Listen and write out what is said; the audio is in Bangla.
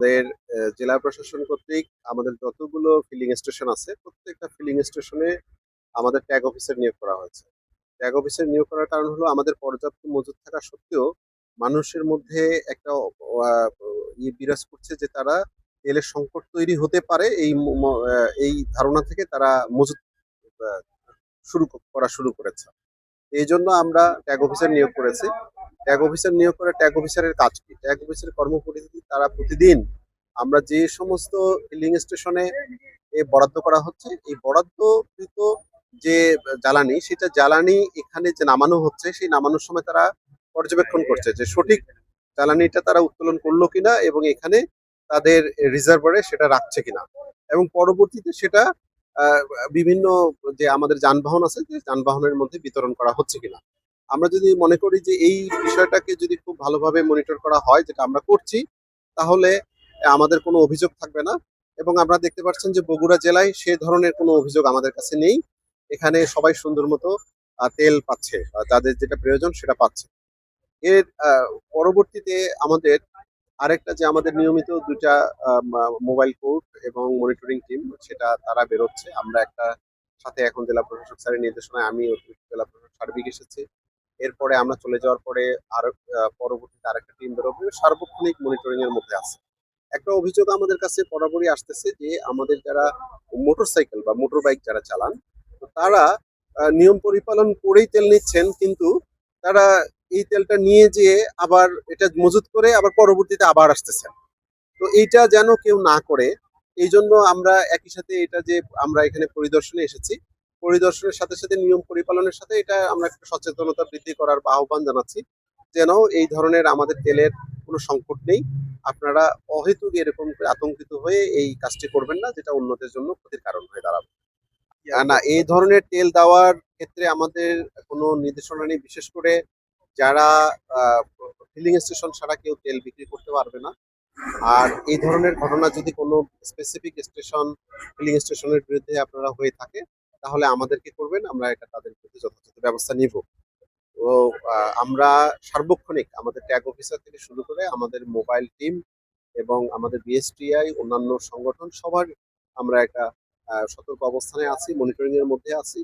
আমাদের জেলা প্রশাসন কর্তৃক আমাদের যতগুলো ফিলিং স্টেশন আছে প্রত্যেকটা ফিলিং স্টেশনে আমাদের ট্যাগ অফিসার নিয়োগ করা হয়েছে। ট্যাগ অফিসার নিয়োগ করার কারণ হলো আমাদের পর্যাপ্ত মজুত থাকা সত্ত্বেও মানুষের মধ্যে একটা বিরাজ করছে যে তারা তেলের সংকট তৈরি হতে পারে এই ধারণা থেকে তারা মজুত আহ, করা শুরু করেছে। এই জন্য আমরা ট্যাগ অফিসার নিয়োগ করেছি। ট্যাগ অফিসার নিয়োগ করে ট্যাগ অফিসারের কাজ কি? ট্যাগ অফিসারের কর্মপরিধি তারা প্রতিদিন আমরা যে সমস্ত ফিলিং স্টেশনে বরাদ্দ করা হচ্ছে এই বরাদ্দকৃত যে জ্বালানি সেটা জ্বালানি এখানে যে নামানো হচ্ছে সেই নামানোর সময় তারা পর্যবেক্ষণ করছে যে সঠিক জ্বালানিটা তারা উত্তোলন করলো কিনা এবং এখানে তাদের রিজার্ভারে সেটা রাখছে কিনা এবং পরবর্তীতে সেটা আহ, বিভিন্ন যে আমাদের যানবাহন আছে যে যানবাহনের মধ্যে বিতরণ করা হচ্ছে কিনা। আমরা যদি মনে করি যে এই বিষয়টাকে যদি খুব ভালোভাবে মনিটর করা হয় যেটা আমরা করছি তাহলে আমাদের কোনো অভিযোগ থাকবে না এবং আপনারা দেখতে পাচ্ছেন যে বগুড়া জেলায় সে ধরনের কোনো অভিযোগ আমাদের কাছে নেই। এখানে সবাই সুন্দর মতো তেল পাচ্ছে বা যাদের যেটা প্রয়োজন সেটা পাচ্ছে। এর পরবর্তীতে আমাদের আরেকটা যে আমাদের নিয়মিত দুইটা মোবাইল কোর্ট এবং মনিটরিং টিম সেটা তারা বেরোচ্ছে। আমরা একটা সাথে এখন জেলা প্রশাসক স্যারের নির্দেশনায় আমি অতিরিক্ত জেলা প্রশাসক সার্বিক এসেছি। এরপরে আমরা চলে যাওয়ার পরে আরো পরবর্তীতে আরেকটা টিম বেরোবে সার্বক্ষণিক মনিটরিং এর মধ্যে আছে। একটা অভিযোগ আমাদের কাছে বরাবরই আসতেছে যে আমাদের যারা মোটরসাইকেল বা মোটর বাইক যারা চালান তো তারা নিয়ম পরিপালন করেই তেল নিচ্ছেন কিন্তু তারা এই তেলটা নিয়ে যেয়ে আবার এটা মজুত করে আবার পরবর্তীতে আবার আসতেছেন। তো এইটা যেন কেউ না করে এই জন্য আমরা একই সাথে এটা যে আমরা এখানে পরিদর্শনে এসেছি পরিদর্শনের সাথে সাথে নিয়ম পরিপালনের সাথে এটা আমরা একটা সচেতনতা বৃদ্ধি করার আহ্বান জানাচ্ছি যেন এই ধরনের আমাদের তেলের কোনো সংকট নেই। আপনারা অহেতুক এরকম করে আতঙ্কিত হয়ে এই কাজটি করবেন না যেটা অন্যদের জন্য ক্ষতির কারণ হয়ে দাঁড়াবে। না এই ধরনের তেল দেওয়ার ক্ষেত্রে আমাদের কোনো নির্দেশনা নেই। বিশেষ করে যারা ফিলিং স্টেশন ছাড়া কেউ তেল বিক্রি করতে পারবে না। আর এই ধরনের ঘটনা যদি কোনো স্পেসিফিক স্টেশন ফিলিং স্টেশনের বিরুদ্ধে আপনারা হয়ে থাকে তাহলে আমাদেরকে করবেন, আমরা এটা তাদের বিরুদ্ধে যথাযথ ব্যবস্থা নিব। তো আমরা সার্বক্ষণিক আমাদের ট্যাগ অফিসার থেকে শুরু করে আমাদের মোবাইল টিম এবং আমাদের বিএসটিআই অন্যান্য সংগঠন সবার আমরা একটা সতর্ক অবস্থানে আছি, মনিটরিং এর মধ্যে আছি।